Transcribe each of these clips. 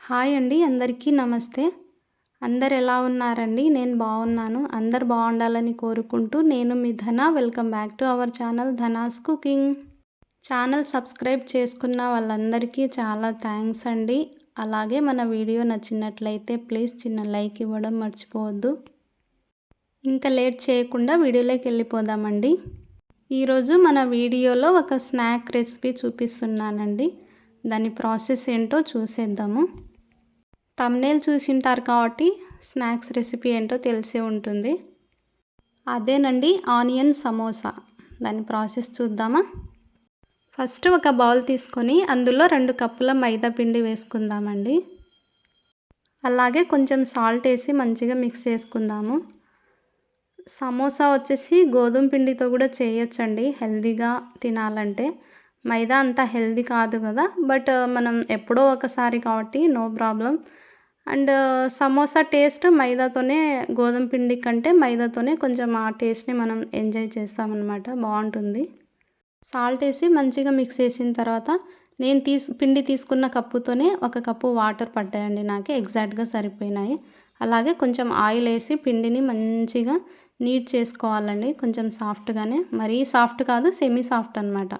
Hi అండి. అందరికీ నమస్తే. అందరు ఎలా ఉన్నారండి? నేను బాగున్నాను. అందరూ బాగుండాలని కోరుకుంటూ నేను మీ ధన. Welcome back to our channel ధనాస్ cooking. Channel subscribe చేసుకున్న వాళ్ళందరికీ చాలా థ్యాంక్స్ అండి. అలాగే మన వీడియో నచ్చినట్లయితే ప్లీజ్ చిన్న లైక్ ఇవ్వడం మర్చిపోవద్దు. ఇంకా లేట్ చేయకుండా వీడియోలోకి వెళ్ళిపోదామండి. ఈరోజు మన వీడియోలో ఒక స్నాక్ రెసిపీ చూపిస్తున్నానండి. దాని ప్రాసెస్ ఏంటో చూసేద్దాము. థంబ్‌నెయిల్ చూసింటారు కాబట్టి స్నాక్స్ రెసిపీ ఏంటో తెలిసే ఉంటుంది. అదేనండి ఆనియన్ సమోసా. దాని ప్రాసెస్ చూద్దామా? ఫస్ట్ ఒక బౌల్ తీసుకొని అందులో 2 కప్పుల మైదా పిండి వేసుకుందామండి. అలాగే కొంచెం సాల్ట్ వేసి మంచిగా మిక్స్ చేసుకుందాము. సమోసా వచ్చేసి గోధుమ పిండితో కూడా చేయొచ్చండి హెల్తీగా తినాలంటే. మైదా అంత హెల్తీ కాదు కదా, బట్ మనం ఎప్పుడో ఒకసారి కాబట్టి no problem. And samosa taste మైదాతోనే, గోధుమ పిండి కంటే మైదాతోనే కొంచెం ఆ టేస్ట్ని మనం ఎంజాయ్ చేస్తామన్నమాట. బాగుంటుంది. సాల్ట్ వేసి మంచిగా మిక్స్ చేసిన తర్వాత నేను పిండి తీసుకున్న కప్పుతోనే 1 కప్పు వాటర్ పట్టాయండి. నాకు ఎగ్జాక్ట్గా సరిపోయినాయి. అలాగే కొంచెం ఆయిల్ వేసి పిండిని మంచిగా నీట్ చేసుకోవాలండి. కొంచెం సాఫ్ట్గానే, మరీ సాఫ్ట్ కాదు, సెమీ సాఫ్ట్ అనమాట.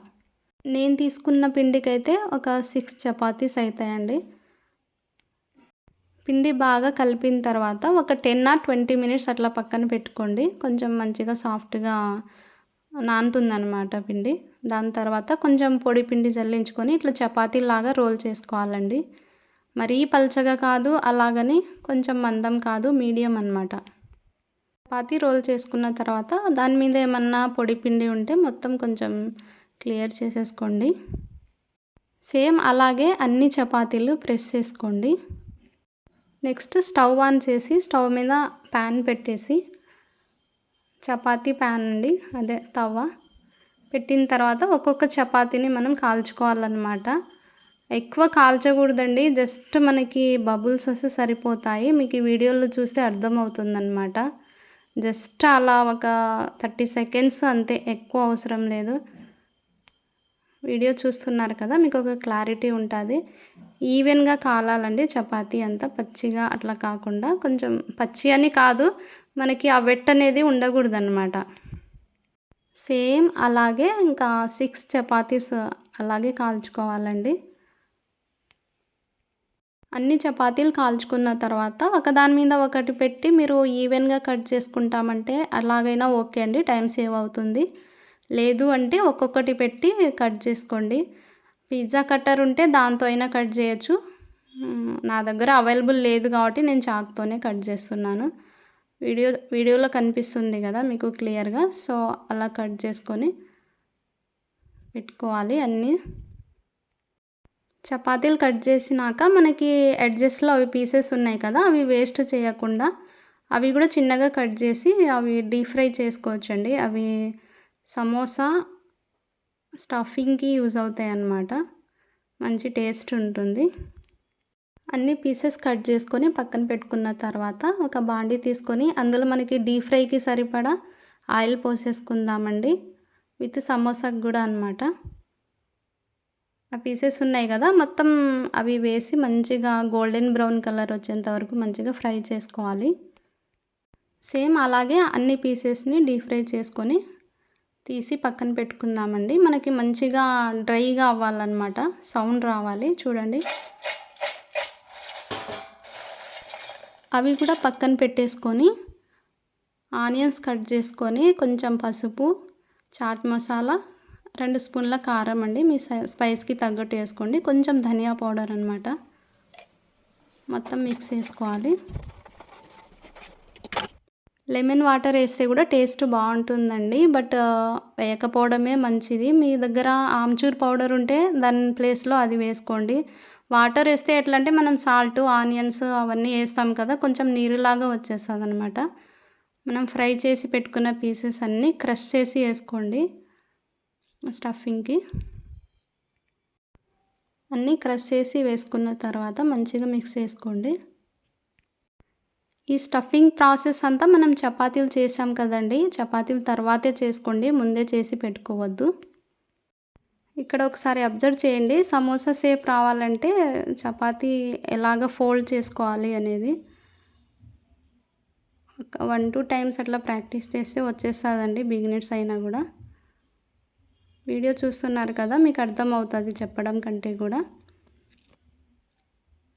నేను తీసుకున్న పిండికైతే ఒక 6 చపాతీస్ అవుతాయండి. పిండి బాగా కలిపిన తర్వాత ఒక 10 ఆర్ 20 మినిట్స్ అట్లా పక్కన పెట్టుకోండి. కొంచెం మంచిగా సాఫ్ట్గా నానుతుందనమాట పిండి. దాని తర్వాత కొంచెం పొడి పిండి జల్లించుకొని ఇట్లా చపాతీలాగా రోల్ చేసుకోవాలండి. మరీ పల్చగా కాదు, అలాగని కొంచెం మందం కాదు, మీడియం అనమాట. చపాతీ రోల్ చేసుకున్న తర్వాత దాని మీద ఏమన్నా పొడి పిండి ఉంటే మొత్తం కొంచెం క్లియర్ చేసేసుకోండి. సేమ్ అలాగే అన్ని చపాతీలు ప్రెస్ చేసుకోండి. నెక్స్ట్ స్టవ్ ఆన్ చేసి స్టవ్ మీద ప్యాన్ పెట్టేసి, చపాతీ ప్యాన్ అండి, అదే తవ్వ పెట్టిన తర్వాత ఒక్కొక్క చపాతీని మనం కాల్చుకోవాలన్నమాట. ఎక్కువ కాల్చకూడదండి, జస్ట్ మనకి బబుల్స్ వస్తే సరిపోతాయి. మీకు ఈ వీడియోలో చూస్తే అర్థమవుతుందన్నమాట. జస్ట్ అలా ఒక 30 సెకండ్స్ అంతే, ఎక్కువ అవసరం లేదు. వీడియో చూస్తున్నారు కదా, మీకు ఒక క్లారిటీ ఉంటుంది. ఈవెన్గా కాలాలండి చపాతీ అంతా, పచ్చిగా అట్లా కాకుండా. కొంచెం పచ్చి అని కాదు, మనకి ఆ వెట్ అనేది ఉండకూడదు అనమాట. సేమ్ అలాగే ఇంకా 6 చపాతీస్ అలాగే కాల్చుకోవాలండి. అన్ని చపాతీలు కాల్చుకున్న తర్వాత ఒకదాని మీద ఒకటి పెట్టి మీరు ఈవెన్గా కట్ చేసుకుంటామంటే అలాగైనా ఓకే అండి, టైం సేవ్ అవుతుంది. లేదు అంటే ఒక్కొక్కటి పెట్టి కట్ చేసుకోండి. పిజ్జా కట్టర్ ఉంటే దాంతో అయినా కట్ చేయొచ్చు. నా దగ్గర అవైలబుల్ లేదు కాబట్టి నేను చాకుతోనే కట్ చేస్తున్నాను. వీడియోలో కనిపిస్తుంది కదా మీకు క్లియర్గా. సో అలా కట్ చేసుకొని పెట్టుకోవాలి. అన్నీ చపాతీలు కట్ చేసినాక మనకి ఎడ్జెస్లో అవి పీసెస్ ఉన్నాయి కదా, అవి వేస్ట్ చేయకుండా అవి కూడా చిన్నగా కట్ చేసి అవి డీప్ ఫ్రై చేసుకోవచ్చండి. అవి సమోసా స్టఫింగ్కి యూజ్ అవుతాయి అన్నమాట. మంచి టేస్ట్ ఉంటుంది. అన్ని పీసెస్ కట్ చేసుకొని పక్కన పెట్టుకున్న తర్వాత ఒక బాండీ తీసుకొని అందులో మనకి డీప్ ఫ్రైకి సరిపడా ఆయిల్ పోసేసుకుందామండి. విత్ సమోసాకి కూడా అన్నమాట. ఆ పీసెస్ ఉన్నాయి కదా, మొత్తం అవి వేసి మంచిగా గోల్డెన్ బ్రౌన్ కలర్ వచ్చేంత వరకు మంచిగా ఫ్రై చేసుకోవాలి. సేమ్ అలాగే అన్ని పీసెస్ని డీప్ ఫ్రై చేసుకొని తీసి పక్కన పెట్టుకుందామండి. మనకి మంచిగా డ్రైగా అవ్వాలన్నమాట, సౌండ్ రావాలి చూడండి. అవి కూడా పక్కన పెట్టేసుకొని ఆనియన్స్ కట్ చేసుకొని కొంచెం పసుపు, చాట్ మసాలా, 2 స్పూన్ల కారం అండి, మీ స్పైస్కి తగ్గట్టు వేసుకోండి. కొంచెం ధనియా పౌడర్ అనమాట. మొత్తం మిక్స్ చేసుకోవాలి. లెమన్ వాటర్ వేస్తే కూడా టేస్ట్ బాగుంటుందండి, బట్ వేయకపోవడమే మంచిది. మీ దగ్గర ఆమ్చూర్ పౌడర్ ఉంటే దాని ప్లేస్లో అది వేసుకోండి. వాటర్ వేస్తే ఎట్లా అంటే మనం సాల్ట్, ఆనియన్స్ అవన్నీ వేస్తాం కదా, కొంచెం నీరులాగా వచ్చేస్తుంది అనమాట. మనం ఫ్రై చేసి పెట్టుకున్న పీసెస్ అన్నీ క్రష్ చేసి వేసుకోండి. స్టఫింగ్కి అన్నీ క్రష్ చేసి వేసుకున్న తర్వాత మంచిగా మిక్స్ చేసుకోండి. ఈ స్టఫింగ్ ప్రాసెస్ అంతా మనం చపాతీలు చేసాం కదండి, చపాతీలు తర్వాతే చేసుకోండి, ముందే చేసి పెట్టుకోవద్దు. ఇక్కడ ఒకసారి అబ్జర్వ్ చేయండి. సమోసా షేప్ రావాలంటే చపాతీ ఎలాగ ఫోల్డ్ చేసుకోవాలి అనేది. ఒక 1, 2 టైమ్స్ అట్లా ప్రాక్టీస్ చేస్తే వచ్చేస్తదండి బిగినర్స్ అయినా గూడా. వీడియో చూస్తున్నారు కదా, మీకు అర్థమవుతుంది చెప్పడం కంటే కూడా.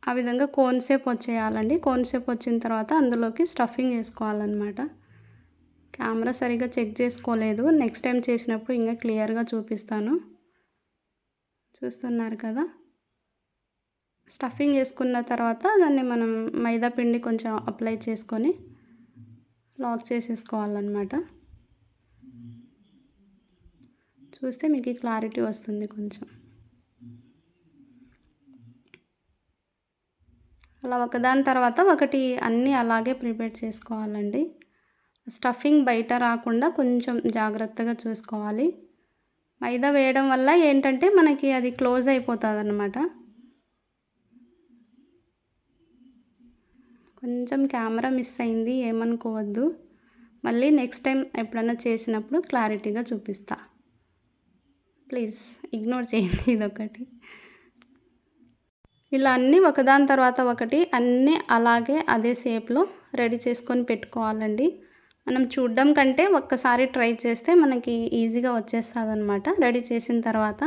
ఆ విధంగా కోన్ షేప్ వచ్చేయాలండి. కోన్ షేప్ వచ్చిన తర్వాత అందులోకి స్టఫింగ్ వేసుకోవాలన్నమాట. కెమెరా సరిగ్గా చెక్ చేసుకోలేదు. నెక్స్ట్ టైం చేసినప్పుడు ఇంకా క్లియర్గా చూపిస్తాను. చూస్తున్నారు కదా. స్టఫింగ్ వేసుకున్న తర్వాత దాన్ని మనం మైదా పిండి కొంచెం అప్లై చేసుకొని లాక్ చేసేసుకోవాలన్నమాట. చూస్తే మీకు క్లారిటీ వస్తుంది కొంచెం. అలా ఒకదాని తర్వాత ఒకటి అన్నీ అలాగే ప్రిపేర్ చేసుకోవాలండి. స్టఫింగ్ బయట రాకుండా కొంచెం జాగ్రత్తగా చూసుకోవాలి. మైదా వేయడం వల్ల ఏంటంటే మనకి అది క్లోజ్ అయిపోతుందన్నమాట. కొంచెం కెమెరా మిస్ అయింది, ఏమనుకోవద్దు. మళ్ళీ నెక్స్ట్ టైం ఎప్పుడైనా చేసినప్పుడు క్లారిటీగా చూపిస్తా. ప్లీజ్ ఇగ్నోర్ చేయండి ఇదొకటి. ఇలా అన్నీ ఒకదాని తర్వాత ఒకటి అన్నీ అలాగే అదే షేప్లో రెడీ చేసుకొని పెట్టుకోవాలండి. మనం చూడడం కంటే ఒక్కసారి ట్రై చేస్తే మనకి ఈజీగా వచ్చేస్తుందన్నమాట. రెడీ చేసిన తర్వాత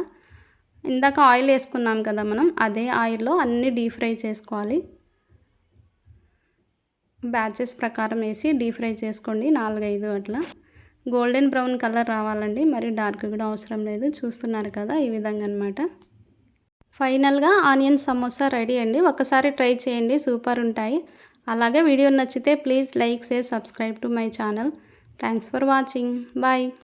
ఇందాక ఆయిల్ వేసుకున్నాం కదా మనం, అదే ఆయిల్లో అన్నీ డీప్ ఫ్రై చేసుకోవాలి. బ్యాచెస్ ప్రకారం వేసి డీప్ ఫ్రై చేసుకోండి, 4, 5 అట్లా. గోల్డెన్ బ్రౌన్ కలర్ రావాలండి, మరి డార్క్ కూడా అవసరం లేదు. చూస్తున్నారు కదా, ఈ విధంగా అనమాట. ఫైనల్గా ఆనియన్ సమోసా రెడీ అండి. ఒకసారి ట్రై చేయండి, సూపర్ ఉంటాయి. అలాగే వీడియో నచ్చితే please like, share, subscribe to my channel. Thanks for watching. Bye.